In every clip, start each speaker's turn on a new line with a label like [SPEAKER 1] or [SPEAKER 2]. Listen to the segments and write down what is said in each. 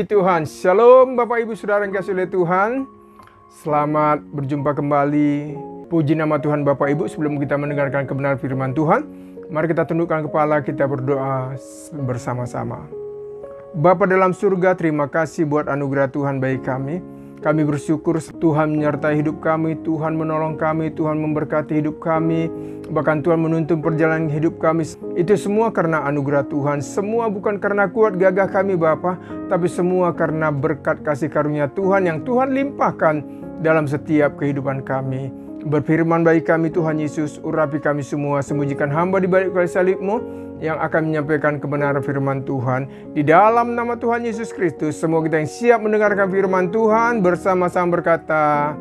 [SPEAKER 1] Puji Tuhan. Shalom Bapak Ibu Saudara yang kasih oleh Tuhan. Selamat berjumpa kembali. Puji nama Tuhan Bapak Ibu. Sebelum kita mendengarkan kebenaran firman Tuhan, mari kita tundukkan kepala, kita berdoa bersama-sama. Bapa dalam surga, terima kasih buat anugerah Tuhan bagi kami. Kami bersyukur Tuhan menyertai hidup kami, Tuhan menolong kami, Tuhan memberkati hidup kami, bahkan Tuhan menuntun perjalanan hidup kami. Itu semua karena anugerah Tuhan, semua bukan karena kuat gagah kami Bapa, tapi semua karena berkat kasih karunia Tuhan yang Tuhan limpahkan dalam setiap kehidupan kami. Berfirman bagi kami Tuhan Yesus, urapi kami semua, sembunyikan hamba di balik kayu salib-Mu yang akan menyampaikan kebenaran firman Tuhan. Di dalam nama Tuhan Yesus Kristus, semua kita yang siap mendengarkan firman Tuhan bersama-sama berkata,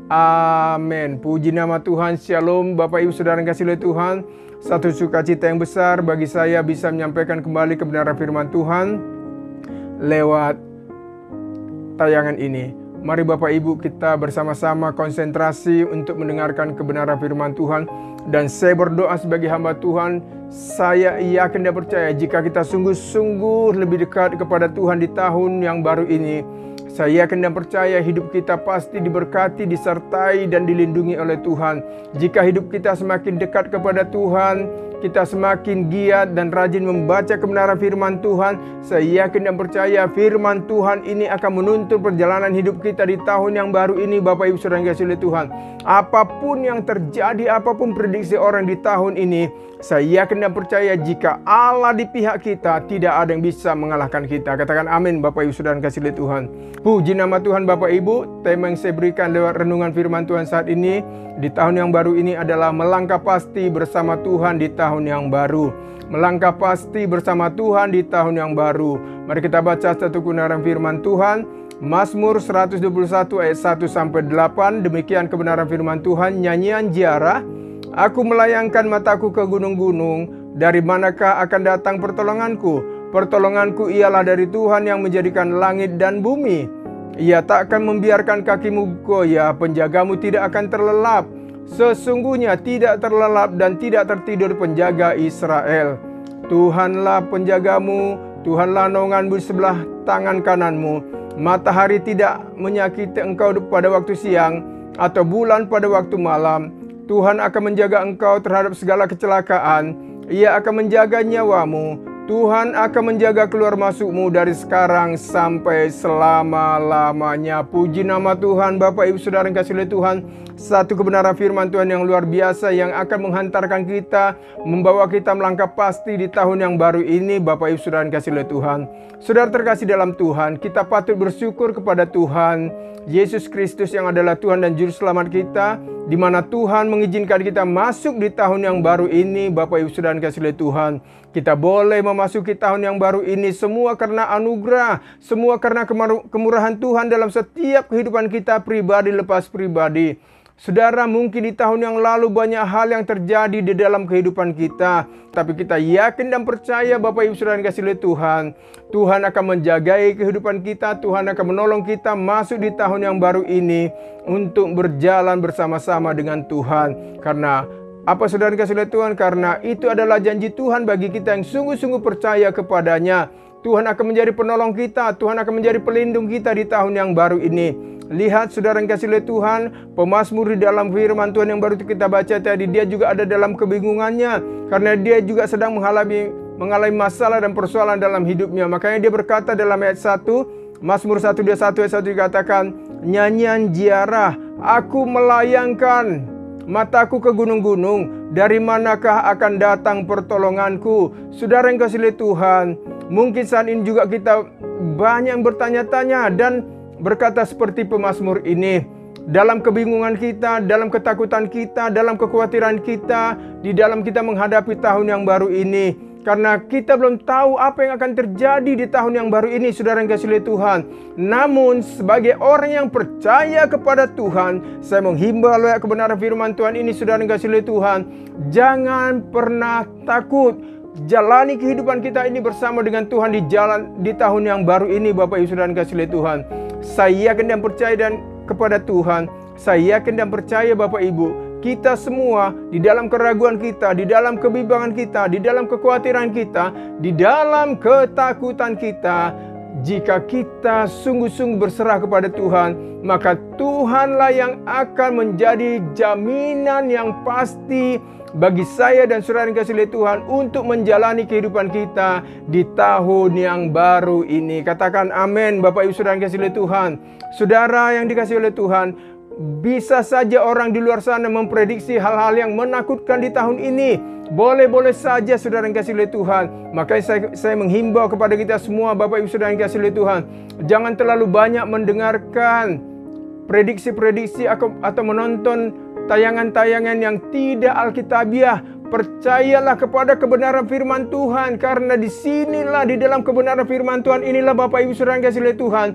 [SPEAKER 1] amin. Puji nama Tuhan. Shalom Bapak Ibu Saudara yang kasih oleh Tuhan. Satu sukacita yang besar bagi saya bisa menyampaikan kembali kebenaran firman Tuhan lewat tayangan ini. Mari Bapak Ibu kita bersama-sama konsentrasi untuk mendengarkan kebenaran firman Tuhan. Dan saya berdoa sebagai hamba Tuhan, saya yakin dan percaya jika kita sungguh-sungguh lebih dekat kepada Tuhan di tahun yang baru ini, saya yakin dan percaya hidup kita pasti diberkati, disertai dan dilindungi oleh Tuhan. Jika hidup kita semakin dekat kepada Tuhan, kita semakin giat dan rajin membaca kebenaran firman Tuhan, saya yakin dan percaya firman Tuhan ini akan menuntun perjalanan hidup kita di tahun yang baru ini. Bapak Ibu Saudara yang kasih oleh Tuhan, apapun yang terjadi, apapun prediksi orang di tahun ini, saya yakin dan percaya jika Allah di pihak kita, tidak ada yang bisa mengalahkan kita. Katakan amin Bapak Ibu Saudara yang kasih oleh Tuhan. Puji nama Tuhan Bapak Ibu. Tema yang saya berikan lewat renungan firman Tuhan saat ini di tahun yang baru ini adalah melangkah pasti bersama Tuhan di tahun yang baru. Melangkah pasti bersama Tuhan di tahun yang baru. Mari kita baca satu kebenaran firman Tuhan. Mazmur 121 ayat 1-8. Demikian kebenaran firman Tuhan. Nyanyian ziarah. Aku melayangkan mataku ke gunung-gunung. Dari manakah akan datang pertolonganku? Pertolonganku ialah dari Tuhan yang menjadikan langit dan bumi. Ia tak akan membiarkan kakimu goyah, penjagamu tidak akan terlelap. Sesungguhnya tidak terlelap dan tidak tertidur penjaga Israel. Tuhanlah penjagamu, Tuhanlah naunganmu di sebelah tangan kananmu. Matahari tidak menyakiti engkau pada waktu siang, atau bulan pada waktu malam. Tuhan akan menjaga engkau terhadap segala kecelakaan. Ia akan menjaga nyawamu. Tuhan akan menjaga keluar masukmu dari sekarang sampai selama-lamanya. Puji nama Tuhan. Bapak Ibu Saudara yang kasih oleh Tuhan, satu kebenaran firman Tuhan yang luar biasa yang akan menghantarkan kita, membawa kita melangkah pasti di tahun yang baru ini. Bapak Ibu Saudara yang kasih oleh Tuhan, saudara terkasih dalam Tuhan, kita patut bersyukur kepada Tuhan Yesus Kristus yang adalah Tuhan dan Juru Selamat kita, di mana Tuhan mengizinkan kita masuk di tahun yang baru ini. Bapak Ibu Saudara yang kasih oleh Tuhan, kita boleh memasuki tahun yang baru ini semua karena anugerah, semua karena kemurahan Tuhan dalam setiap kehidupan kita pribadi lepas pribadi. Saudara, mungkin di tahun yang lalu banyak hal yang terjadi di dalam kehidupan kita, tapi kita yakin dan percaya Bapak Ibu Saudara yang kasih oleh Tuhan, Tuhan akan menjagai kehidupan kita, Tuhan akan menolong kita masuk di tahun yang baru ini untuk berjalan bersama-sama dengan Tuhan. Karena apa saudara kasih oleh Tuhan? Karena itu adalah janji Tuhan bagi kita yang sungguh-sungguh percaya kepadanya. Tuhan akan menjadi penolong kita, Tuhan akan menjadi pelindung kita di tahun yang baru ini. Lihat saudara yang kasih oleh Tuhan, pemazmur di dalam firman Tuhan yang baru kita baca tadi, dia juga ada dalam kebingungannya. Karena dia juga sedang mengalami masalah dan persoalan dalam hidupnya. Makanya dia berkata dalam ayat 1, Mazmur 121 ayat 1 dikatakan, nyanyian ziarah, aku melayangkan mataku ke gunung-gunung, dari manakah akan datang pertolonganku? Saudara yang kasih oleh Tuhan, mungkin saat ini juga kita banyak yang bertanya-tanya dan berkata seperti pemazmur ini. Dalam kebingungan kita, dalam ketakutan kita, dalam kekhawatiran kita, di dalam kita menghadapi tahun yang baru ini. Karena kita belum tahu apa yang akan terjadi di tahun yang baru ini, saudara yang kasih oleh Tuhan. Namun sebagai orang yang percaya kepada Tuhan, saya menghimbau lewat kebenaran firman Tuhan ini, saudara yang kasih oleh Tuhan, jangan pernah takut. Jalani kehidupan kita ini bersama dengan Tuhan di tahun yang baru ini. Bapak Ibu Saudara yang kasih oleh Tuhan, saya yakin dan percaya kepada Tuhan. Saya yakin dan percaya Bapak Ibu, kita semua di dalam keraguan kita, di dalam kebimbangan kita, di dalam kekhawatiran kita, di dalam ketakutan kita, Jika kita sungguh-sungguh berserah kepada Tuhan, maka Tuhanlah yang akan menjadi jaminan yang pasti bagi saya dan saudara yang dikasihi oleh Tuhan untuk menjalani kehidupan kita di tahun yang baru ini. Katakan amin, Bapak Ibu saudara yang dikasihi oleh Tuhan. Saudara yang dikasihi oleh Tuhan, bisa saja orang di luar sana memprediksi hal-hal yang menakutkan di tahun ini. Boleh-boleh saja saudara yang dikasihi oleh Tuhan. Makanya saya menghimbau kepada kita semua, Bapak Ibu saudara yang dikasihi oleh Tuhan, jangan terlalu banyak mendengarkan prediksi-prediksi atau menonton tayangan-tayangan yang tidak alkitabiah. Percayalah kepada kebenaran firman Tuhan, karena disinilah di dalam kebenaran firman Tuhan inilah Bapak Ibu saudara yang dikasihi oleh Tuhan,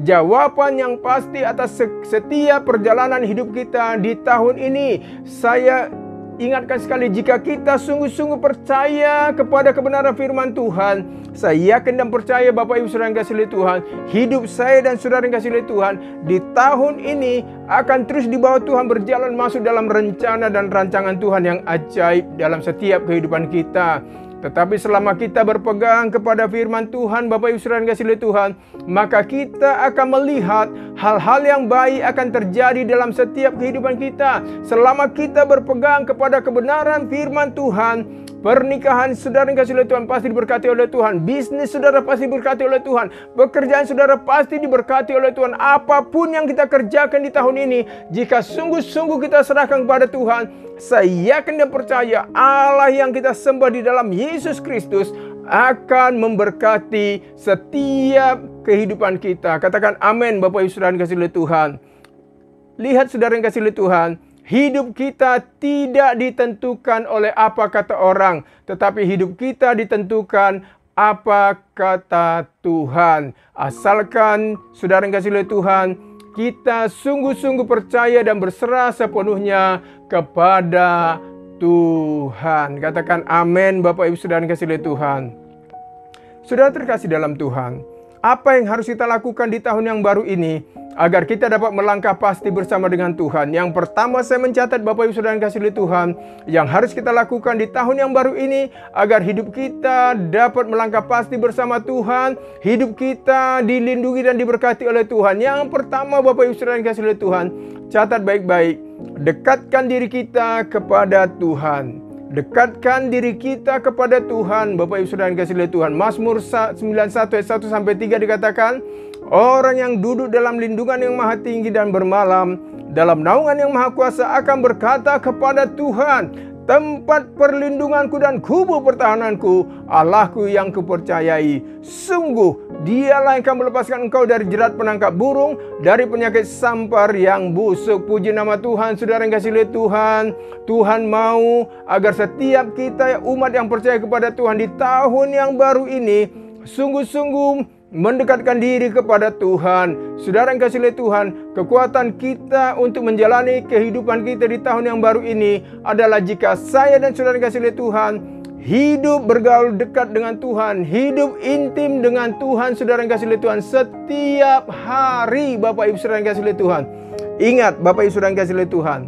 [SPEAKER 1] jawaban yang pasti atas setiap perjalanan hidup kita di tahun ini. Saya ingatkan sekali, jika kita sungguh-sungguh percaya kepada kebenaran firman Tuhan, saya yakin dan percaya Bapak Ibu saudara yang dikasihi oleh Tuhan, hidup saya dan saudara yang dikasihi oleh Tuhan di tahun ini akan terus dibawa Tuhan berjalan masuk dalam rencana dan rancangan Tuhan yang ajaib dalam setiap kehidupan kita. Tetapi selama kita berpegang kepada firman Tuhan, Bapak Ibu saudara yang dikasihi oleh Tuhan, maka kita akan melihat hal-hal yang baik akan terjadi dalam setiap kehidupan kita. Selama kita berpegang kepada kebenaran firman Tuhan, pernikahan saudara yang dikasihi oleh Tuhan pasti diberkati oleh Tuhan. Bisnis saudara pasti diberkati oleh Tuhan. Pekerjaan saudara pasti diberkati oleh Tuhan. Apapun yang kita kerjakan di tahun ini, jika sungguh-sungguh kita serahkan kepada Tuhan, saya yakin dan percaya Allah yang kita sembah di dalam Yesus Kristus akan memberkati setiap kehidupan kita. Katakan amin, Bapak Ibu saudara yang dikasihi oleh Tuhan. Lihat saudara yang dikasihi oleh Tuhan, hidup kita tidak ditentukan oleh apa kata orang, tetapi hidup kita ditentukan apa kata Tuhan. Asalkan saudara yang dikasihi oleh Tuhan, kita sungguh-sungguh percaya dan berserah sepenuhnya kepada Tuhan. Katakan amin, Bapak Ibu saudara yang dikasihi oleh Tuhan. Saudara terkasih dalam Tuhan, apa yang harus kita lakukan di tahun yang baru ini agar kita dapat melangkah pasti bersama dengan Tuhan? Yang pertama, saya mencatat Bapak Ibu saudara yang dikasihi oleh Tuhan, yang harus kita lakukan di tahun yang baru ini agar hidup kita dapat melangkah pasti bersama Tuhan, hidup kita dilindungi dan diberkati oleh Tuhan. Yang pertama, Bapak Ibu saudara yang dikasihi oleh Tuhan, catat baik-baik, dekatkan diri kita kepada Tuhan. Dekatkan diri kita kepada Tuhan, Bapak Ibu saudara yang dikasihi oleh Tuhan. Mazmur 91 ayat 1-3 dikatakan, orang yang duduk dalam lindungan yang maha tinggi dan bermalam dalam naungan yang maha kuasa akan berkata kepada Tuhan, tempat perlindunganku dan kubu pertahananku, Allahku yang kupercayai. Sungguh Dialah yang akan melepaskan engkau dari jerat penangkap burung, dari penyakit sampar yang busuk. Puji nama Tuhan, saudara yang kasih oleh Tuhan. Tuhan mau agar setiap kita umat yang percaya kepada Tuhan di tahun yang baru ini sungguh-sungguh mendekatkan diri kepada Tuhan. Saudara yang kasih oleh Tuhan, kekuatan kita untuk menjalani kehidupan kita di tahun yang baru ini adalah jika saya dan saudara yang kasih oleh Tuhan hidup bergaul dekat dengan Tuhan, hidup intim dengan Tuhan, saudara yang kasih oleh Tuhan, setiap hari. Bapak Ibu saudara yang kasih oleh Tuhan, ingat Bapak Ibu saudara yang kasih oleh Tuhan,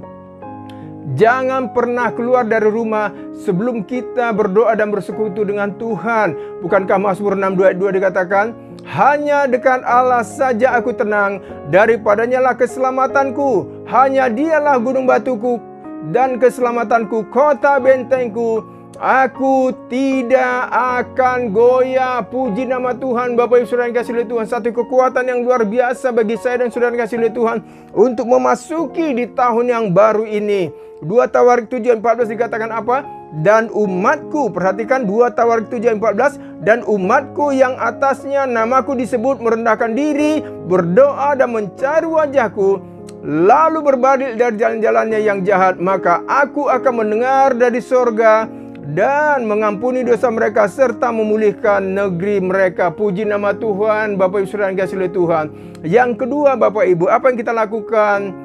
[SPEAKER 1] jangan pernah keluar dari rumah sebelum kita berdoa dan bersekutu dengan Tuhan. Bukankah Mazmur 62 ayat 2 dikatakan, hanya dekat Allah saja aku tenang, daripadanya lah keselamatanku. Hanya Dialah gunung batuku dan keselamatanku, kota bentengku. Aku tidak akan goyah. Puji nama Tuhan. Bapak Ibu saudara yang kasih oleh Tuhan, satu kekuatan yang luar biasa bagi saya dan saudara yang kasih oleh Tuhan untuk memasuki di tahun yang baru ini. 2 Tawarik 7:14 dikatakan apa? Dan umatku, perhatikan 2 Tawarik 7:14, dan umatku yang atasnya namaku disebut merendahkan diri, berdoa dan mencari wajahku, lalu berbalik dari jalan-jalannya yang jahat, maka aku akan mendengar dari sorga dan mengampuni dosa mereka serta memulihkan negeri mereka. Puji nama Tuhan. Bapak Ibu saudara yang kasih oleh Tuhan. Yang kedua, Bapak Ibu, apa yang kita lakukan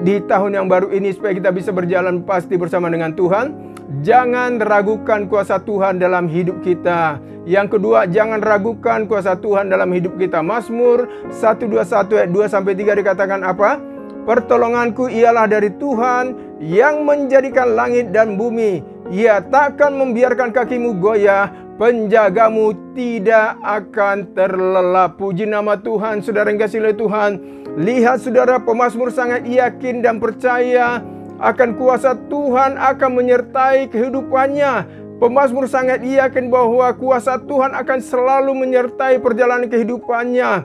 [SPEAKER 1] di tahun yang baru ini supaya kita bisa berjalan pasti bersama dengan Tuhan? Jangan ragukan kuasa Tuhan dalam hidup kita. Yang kedua, jangan ragukan kuasa Tuhan dalam hidup kita. Mazmur 121 ayat 2-3 dikatakan apa? Pertolonganku ialah dari Tuhan yang menjadikan langit dan bumi. Ia takkan membiarkan kakimu goyah. penjagamu tidak akan terlelap. Puji nama Tuhan. Saudara yang kasih oleh Tuhan, lihat saudara, pemazmur sangat yakin dan percaya akan kuasa Tuhan akan menyertai kehidupannya. Pemazmur sangat yakin bahwa kuasa Tuhan akan selalu menyertai perjalanan kehidupannya.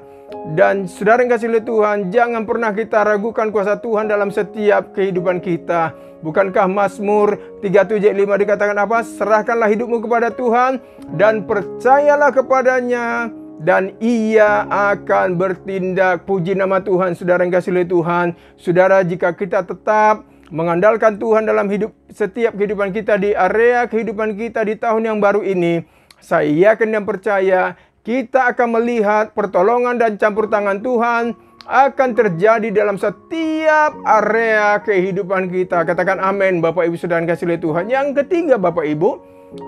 [SPEAKER 1] Dan saudara yang kasih oleh Tuhan, jangan pernah kita ragukan kuasa Tuhan dalam setiap kehidupan kita. Bukankah Mazmur 37:5 dikatakan apa? Serahkanlah hidupmu kepada Tuhan dan percayalah kepadanya, dan Ia akan bertindak. Puji nama Tuhan. Saudara yang kasih oleh Tuhan, saudara, jika kita tetap mengandalkan Tuhan dalam setiap kehidupan kita, di area kehidupan kita di tahun yang baru ini, saya yakin dan percaya kita akan melihat pertolongan dan campur tangan Tuhan akan terjadi dalam setiap area kehidupan kita. Katakan amin, Bapak Ibu saudara yang kasih oleh Tuhan. Yang ketiga, Bapak Ibu,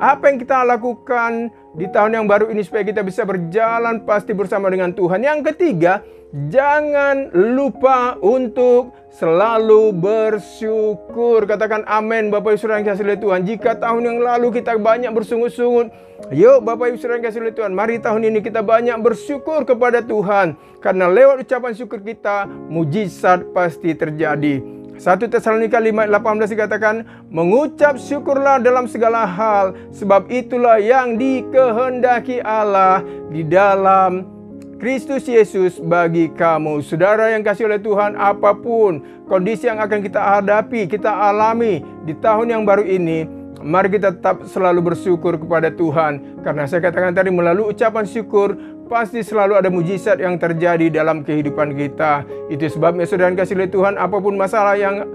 [SPEAKER 1] apa yang kita lakukan di tahun yang baru ini supaya kita bisa berjalan pasti bersama dengan Tuhan? Yang ketiga, jangan lupa untuk selalu bersyukur. Katakan amin, Bapak Ibu saudara yang kasih oleh Tuhan. Jika tahun yang lalu kita banyak bersungut-sungut, yuk Bapak Ibu saudara yang kasih oleh Tuhan, mari tahun ini kita banyak bersyukur kepada Tuhan. Karena lewat ucapan syukur kita, mujizat pasti terjadi. 1 Tesalonika 5:18 dikatakan, mengucap syukurlah dalam segala hal, sebab itulah yang dikehendaki Allah di dalam Kristus Yesus bagi kamu. Saudara yang kasih oleh Tuhan, apapun kondisi yang akan kita hadapi, kita alami di tahun yang baru ini, mari kita tetap selalu bersyukur kepada Tuhan. Karena saya katakan tadi, melalui ucapan syukur, pasti selalu ada mujizat yang terjadi dalam kehidupan kita. Itu sebabnya saudara yang kasih oleh Tuhan, apapun masalah yang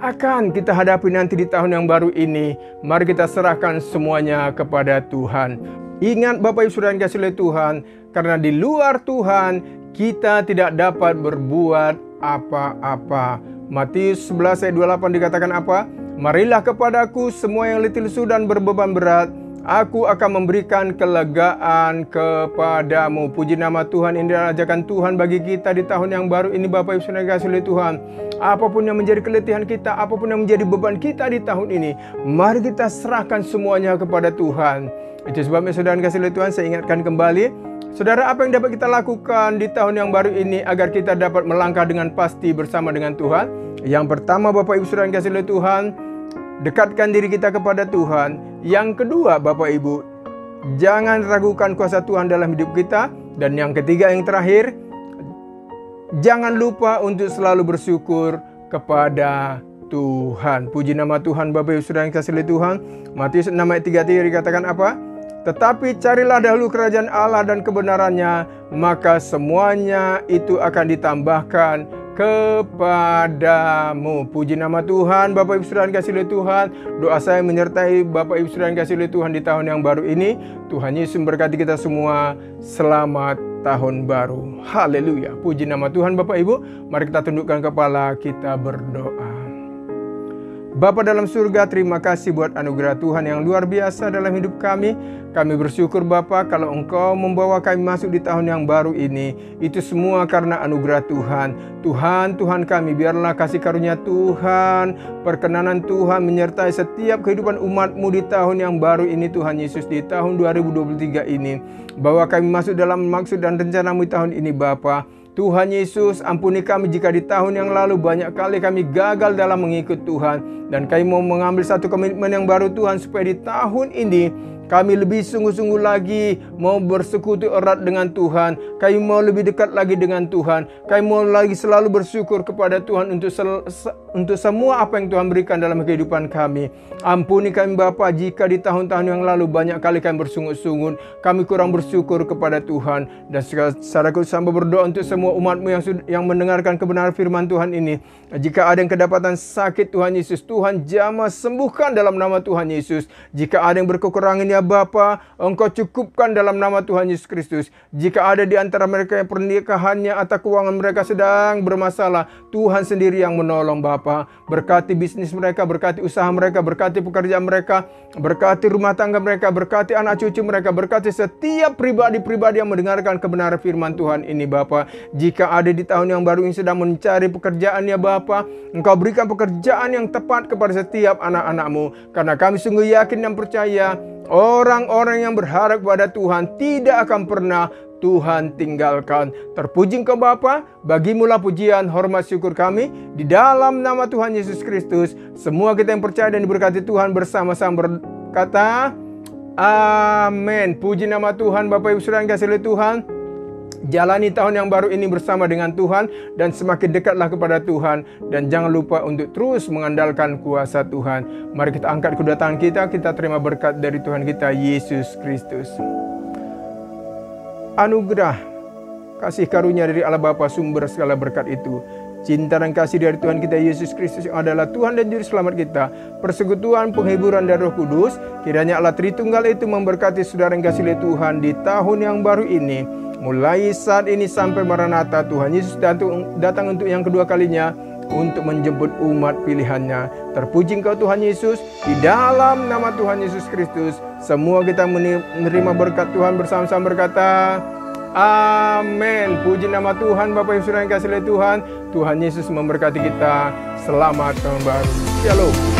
[SPEAKER 1] akan kita hadapi nanti di tahun yang baru ini, mari kita serahkan semuanya kepada Tuhan. Ingat Bapak Ibu saudara yang kasih oleh Tuhan, karena di luar Tuhan kita tidak dapat berbuat apa-apa. Matius 11 ayat 28 dikatakan apa? Marilah kepadaku semua yang letih lesu dan berbeban berat, aku akan memberikan kelegaan kepadamu. Puji nama Tuhan. Ini adalah ajakan Tuhan bagi kita di tahun yang baru ini, Bapak Ibu saudara yang kasih oleh Tuhan. Apapun yang menjadi keletihan kita, apapun yang menjadi beban kita di tahun ini, mari kita serahkan semuanya kepada Tuhan. Itu sebabnya saudara yang kasih oleh Tuhan, saya ingatkan kembali, saudara, apa yang dapat kita lakukan di tahun yang baru ini agar kita dapat melangkah dengan pasti bersama dengan Tuhan? Yang pertama, Bapak Ibu saudara yang kasih oleh Tuhan, dekatkan diri kita kepada Tuhan. Yang kedua, Bapak Ibu, jangan ragukan kuasa Tuhan dalam hidup kita. Dan yang ketiga, yang terakhir, jangan lupa untuk selalu bersyukur kepada Tuhan. Puji nama Tuhan, Bapak Ibu saudara yang kasih oleh Tuhan. Matius 6 ayat 3 dikatakan apa? Tetapi carilah dahulu kerajaan Allah dan kebenarannya, maka semuanya itu akan ditambahkan kepadamu. Puji nama Tuhan, Bapak Ibu saudara yang kasih oleh Tuhan. Doa saya menyertai Bapak Ibu saudara yang kasih oleh Tuhan di tahun yang baru ini. Tuhan Yesus memberkati kita semua. Selamat tahun baru. Haleluya. Puji nama Tuhan, Bapak Ibu. Mari kita tundukkan kepala, kita berdoa. Bapa dalam surga, terima kasih buat anugerah Tuhan yang luar biasa dalam hidup kami. Kami bersyukur Bapa kalau Engkau membawa kami masuk di tahun yang baru ini. Itu semua karena anugerah Tuhan. Tuhan kami, biarlah kasih karunia Tuhan, perkenanan Tuhan menyertai setiap kehidupan umat-Mu di tahun yang baru ini, Tuhan Yesus, di tahun 2023 ini. Bawa kami masuk dalam maksud dan rencana-Mu di tahun ini, Bapa. Tuhan Yesus, ampuni kami jika di tahun yang lalu banyak kali kami gagal dalam mengikut Tuhan. Dan kami mau mengambil satu komitmen yang baru Tuhan, supaya di tahun ini kami lebih sungguh-sungguh lagi mau bersekutu erat dengan Tuhan. Kami mau lebih dekat lagi dengan Tuhan. Kami mau lagi selalu bersyukur kepada Tuhan untuk semua apa yang Tuhan berikan dalam kehidupan kami. Ampuni kami Bapa jika di tahun-tahun yang lalu banyak kali kami bersungut-sungut, kami kurang bersyukur kepada Tuhan. Dan secara khusus hamba berdoa untuk semua umat-Mu yang mendengarkan kebenaran firman Tuhan ini. Jika ada yang kedapatan sakit, Tuhan Yesus, Tuhan jamah sembuhkan dalam nama Tuhan Yesus. Jika ada yang berkekurangan, ya Bapa, Engkau cukupkan dalam nama Tuhan Yesus Kristus. Jika ada di antara mereka yang pernikahannya atau keuangan mereka sedang bermasalah, Tuhan sendiri yang menolong Bapa. Berkati bisnis mereka, berkati usaha mereka, berkati pekerjaan mereka, berkati rumah tangga mereka, berkati anak cucu mereka, berkati setiap pribadi-pribadi yang mendengarkan kebenaran firman Tuhan ini Bapa. Jika ada di tahun yang baru ini sedang mencari pekerjaan, ya Bapa, Engkau berikan pekerjaan yang tepat kepada setiap anak-anak-Mu. Karena kami sungguh yakin dan percaya Orang-orang yang berharap pada Tuhan tidak akan pernah Tuhan tinggalkan. Terpuji Engkau Bapa, bagimulah pujian, hormat, syukur kami. Di dalam nama Tuhan Yesus Kristus, semua kita yang percaya dan diberkati Tuhan bersama-sama berkata, amin. Puji nama Tuhan. Bapak Ibu Saudara yang kasih oleh Tuhan, jalani tahun yang baru ini bersama dengan Tuhan dan semakin dekatlah kepada Tuhan. Dan jangan lupa untuk terus mengandalkan kuasa Tuhan. Mari kita angkat kedua tangan kita terima berkat dari Tuhan kita Yesus Kristus. Anugerah, kasih karunia dari Allah Bapa sumber segala berkat itu, cinta dan kasih dari Tuhan kita Yesus Kristus yang adalah Tuhan dan Juru Selamat kita, persekutuan, penghiburan dan Roh Kudus, kiranya Allah Tritunggal itu memberkati saudara yang kasih oleh Tuhan di tahun yang baru ini. Mulai saat ini sampai Maranatha, Tuhan Yesus datang untuk yang kedua kalinya untuk menjemput umat pilihannya. Terpuji Engkau Tuhan Yesus. Di dalam nama Tuhan Yesus Kristus, semua kita menerima berkat Tuhan bersama-sama berkata, amin. Puji nama Tuhan. Bapak Ibu Saudara yang kasih oleh Tuhan, Tuhan Yesus memberkati kita. Selamat tahun baru. Shalom.